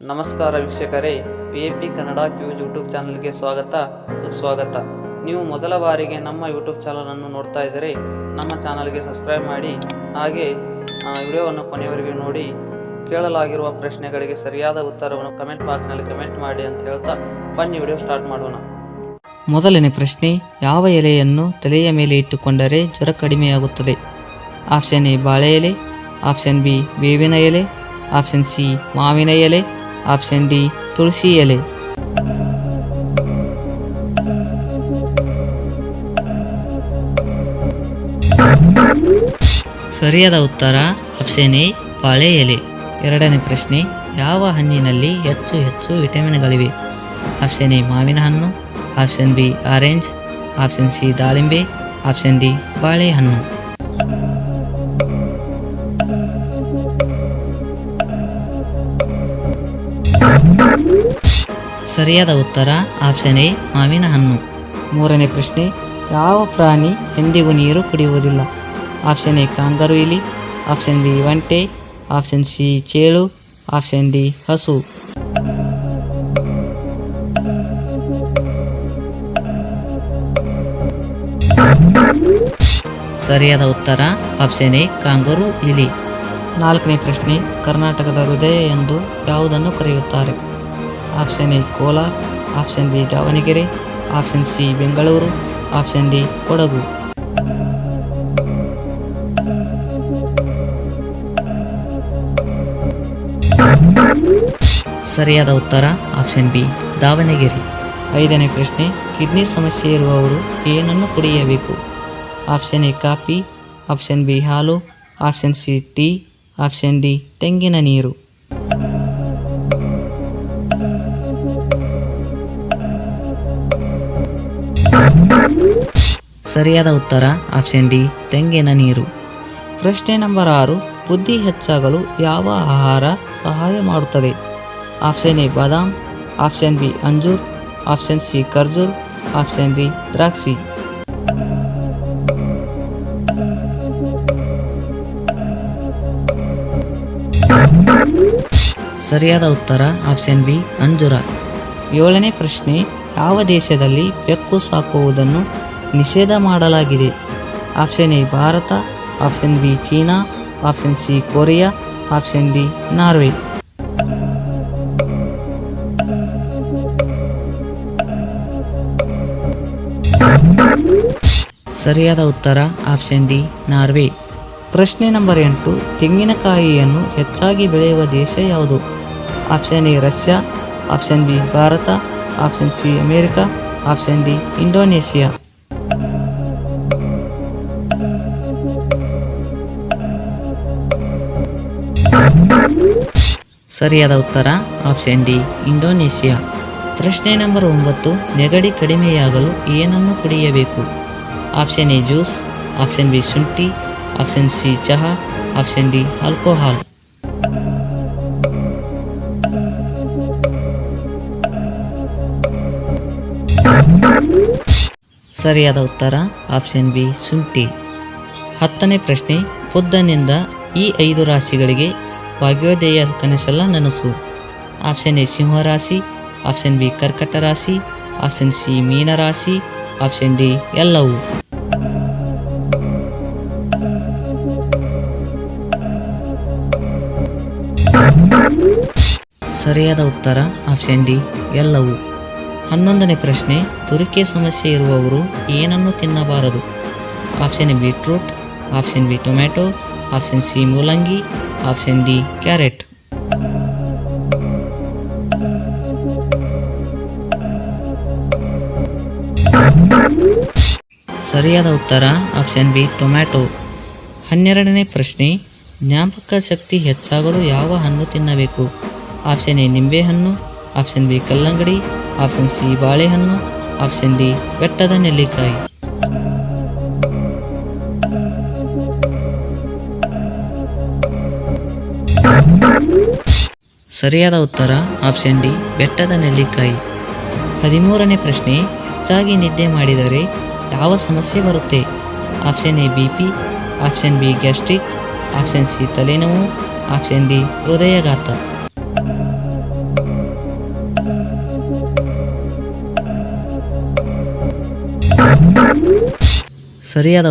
ನಮಸ್ಕಾರ ವೀಕ್ಷಕರೇ, VIP Kannada ಕ್ಯೂಜ್ YouTube ಚಾನಲ್ಗೆ ಸುಸ್ವಾಗತ. ನೀವು ಮೊದಲ ಬಾರಿಗೆ ನಮ್ಮ ಯೂಟ್ಯೂಬ್ ಚಾನಲನ್ನು ನೋಡ್ತಾ ಇದ್ದರೆ ನಮ್ಮ ಚಾನಲ್ಗೆ ಸಬ್ಸ್ಕ್ರೈಬ್ ಮಾಡಿ, ಹಾಗೆ ವಿಡಿಯೋವನ್ನು ಕೊನೆಯವರೆಗೆ ನೋಡಿ. ಕೇಳಲಾಗಿರುವ ಪ್ರಶ್ನೆಗಳಿಗೆ ಸರಿಯಾದ ಉತ್ತರವನ್ನು ಕಮೆಂಟ್ ಬಾಕ್ಸ್ನಲ್ಲಿ ಕಮೆಂಟ್ ಮಾಡಿ ಅಂತ ಹೇಳ್ತಾ ಬನ್ನಿ ವಿಡಿಯೋ ಸ್ಟಾರ್ಟ್ ಮಾಡೋಣ. ಮೊದಲನೇ ಪ್ರಶ್ನೆ, ಯಾವ ಎಲೆಯನ್ನು ತಲೆಯ ಮೇಲೆ ಇಟ್ಟುಕೊಂಡರೆ ಜ್ವರ ಕಡಿಮೆಯಾಗುತ್ತದೆ? ಆಪ್ಷನ್ ಎ ಬಾಳೆ ಎಲೆ, ಆಪ್ಷನ್ ಬಿ ಬೇವಿನ ಎಲೆ, ಆಪ್ಷನ್ ಸಿ ಮಾವಿನ ಎಲೆ, ಆಪ್ಷನ್ ಡಿ ತುಳಸಿ ಎಲೆ. ಸರಿಯಾದ ಉತ್ತರ ಆಪ್ಷನ್ ಎ ಬಾಳೆ ಎಲೆ. ಎರಡನೇ ಪ್ರಶ್ನೆ, ಯಾವ ಹಣ್ಣಿನಲ್ಲಿ ಹೆಚ್ಚು ವಿಟಮಿನ್ಗಳಿವೆ? ಆಪ್ಷನ್ ಎ ಮಾವಿನ ಹಣ್ಣು, option B orange, option C ದಾಳಿಂಬೆ, ಆಪ್ಷನ್ ಡಿ ಬಾಳೆಹಣ್ಣು. ಸರಿಯಾದ ಉತ್ತರ ಆಪ್ಷನ್ ಎ ಮಾವಿನ ಹಣ್ಣು. ಮೂರನೇ ಪ್ರಶ್ನೆ, ಯಾವ ಪ್ರಾಣಿ ಎಂದಿಗೂ ನೀರು ಕುಡಿಯುವುದಿಲ್ಲ? ಆಪ್ಷನ್ ಎ ಕಾಂಗರು ಇಲಿ, ಆಪ್ಷನ್ ಬಿ ಒಂಟೆ, ಆಪ್ಷನ್ ಸಿ ಚೇಳು, ಆಪ್ಷನ್ ಡಿ ಹಸು. ಸರಿಯಾದ ಉತ್ತರ ಆಪ್ಷನ್ ಎ ಕಾಂಗರು ಇಲಿ. ನಾಲ್ಕನೇ ಪ್ರಶ್ನೆ, ಕರ್ನಾಟಕದ ಹೃದಯ ಎಂದು ಯಾವುದನ್ನು ಕರೆಯುತ್ತಾರೆ? Option A Kolar, option B Davanagere, option C Bengaluru, option D Kodagu. ಸರಿಯಾದ ಉತ್ತರ ಆಪ್ಷನ್ ಬಿ ದಾವಣಗೆರೆ. ಐದನೇ ಪ್ರಶ್ನೆ, ಕಿಡ್ನಿ ಸಮಸ್ಯೆ ಇರುವವರು ಏನನ್ನು ಕುಡಿಯಬೇಕು? Option A coffee, option B ಹಾಲು, option C tea, option D ತೆಂಗಿನ ನೀರು. ಸರಿಯಾದ ಉತ್ತರ ಆಪ್ಷನ್ ಡಿ ತೆಂಗಿನ ನೀರು. ಪ್ರಶ್ನೆ ನಂಬರ್ 6, ಬುದ್ಧಿ ಹೆಚ್ಚಾಗಲು ಯಾವ ಆಹಾರ ಸಹಾಯ ಮಾಡುತ್ತದೆ? ಆಪ್ಷನ್ ಎ ಬಾದಾಮ್, ಆಪ್ಷನ್ ಬಿ ಅಂಜೂರ್, ಆಪ್ಷನ್ ಸಿ ಖರ್ಜೂರ್, ಆಪ್ಷನ್ ಡಿ ದ್ರಾಕ್ಷಿ. ಸರಿಯಾದ ಉತ್ತರ ಆಪ್ಷನ್ ಬಿ ಅಂಜೂರ. ಏಳನೇ ಪ್ರಶ್ನೆ, ಯಾವ ದೇಶದಲ್ಲಿ ಬೆಕ್ಕು ಸಾಕುವುದನ್ನು ನಿಷೇಧ ಮಾಡಲಾಗಿದೆ? Option A Bharat, option B China, option C Korea, option D Norway. ಸರಿಯಾದ ಉತ್ತರ ಆಪ್ಷನ್ ಡಿ ನಾರ್ವೆ. ಪ್ರಶ್ನೆ ನಂಬರ್ 8, ತೆಂಗಿನಕಾಯಿಯನ್ನು ಹೆಚ್ಚಾಗಿ ಬೆಳೆಯುವ ದೇಶ ಯಾವುದು? Option A Russia, option B Bharat, option C America, option D Indonesia. ಸರಿಯಾದ ಉತ್ತರ ಆಪ್ಷನ್ ಡಿ ಇಂಡೋನೇಷಿಯಾ. ಪ್ರಶ್ನೆ ನಂಬರ್ 9, ನೆಗಡಿ ಕಡಿಮೆಯಾಗಲು ಏನನ್ನು ಕುಡಿಯಬೇಕು? Option A juice, option B ಶುಂಠಿ, ಆಪ್ಷನ್ ಸಿ ಚಹಾ, ಆಪ್ಷನ್ ಡಿ ಆಲ್ಕೋಹಾಲ್. ಸರಿಯಾದ ಉತ್ತರ ಆಪ್ಷನ್ ಬಿ ಶುಂಠಿ. 10ನೇ ಪ್ರಶ್ನೆ, ಬುದ್ಧನಿಂದ ಈ 5 ರಾಶಿಗಳಿಗೆ ಭಾಗ್ಯೋದಯ ಕನಸೆಲ್ಲ ನನಸು. ಆಪ್ಷನ್ ಎ ಸಿಂಹರಾಶಿ, ಆಪ್ಷನ್ ಬಿ ಕರ್ಕಟ ರಾಶಿ, ಆಪ್ಷನ್ ಸಿ ಮೀನ ರಾಶಿ, ಆಪ್ಷನ್ ಡಿ ಎಲ್ಲವೂ. ಸರಿಯಾದ ಉತ್ತರ ಆಪ್ಷನ್ ಡಿ ಎಲ್ಲವೂ. 11ನೇ ಪ್ರಶ್ನೆ, ತುರಿಕೆ ಸಮಸ್ಯೆ ಇರುವವರು ಏನನ್ನು ತಿನ್ನಬಾರದು? Option A beetroot, option B tomato, option C ಮೂಲಂಗಿ, ಆಪ್ಷನ್ ಡಿ ಕ್ಯಾರೆಟ್. ಸರಿಯಾದ ಉತ್ತರ ಆಪ್ಷನ್ ಬಿ ಟೊಮ್ಯಾಟೊ. 12ನೇ ಪ್ರಶ್ನೆ, ಜ್ಞಾಪಕ ಶಕ್ತಿ ಹೆಚ್ಚಾಗಲು ಯಾವ ಹಣ್ಣು ತಿನ್ನಬೇಕು? ಆಪ್ಷನ್ ಎ ನಿಂಬೆಹಣ್ಣು, ಆಪ್ಷನ್ ಬಿ ಕಲ್ಲಂಗಡಿ, ಆಪ್ಷನ್ ಸಿ ಬಾಳೆಹಣ್ಣು, ಆಪ್ಷನ್ ಡಿ ಬೆಟ್ಟದ ನೆಲ್ಲಿಕಾಯಿ. ಸರಿಯಾದ ಉತ್ತರ ಆಪ್ಷನ್ ಡಿ ಬೆಟ್ಟದ ನೆಲ್ಲಿಕಾಯಿ. 13ನೇ ಪ್ರಶ್ನೆ, ಹೆಚ್ಚಾಗಿ ನಿದ್ದೆ ಮಾಡಿದರೆ ಯಾವ ಸಮಸ್ಯೆ ಬರುತ್ತೆ? Option A BP, option B gastric, option C ತಲೆನೋವು, ಆಪ್ಷನ್ ಡಿ ಹೃದಯಘಾತ. ಸರಿಯಾದ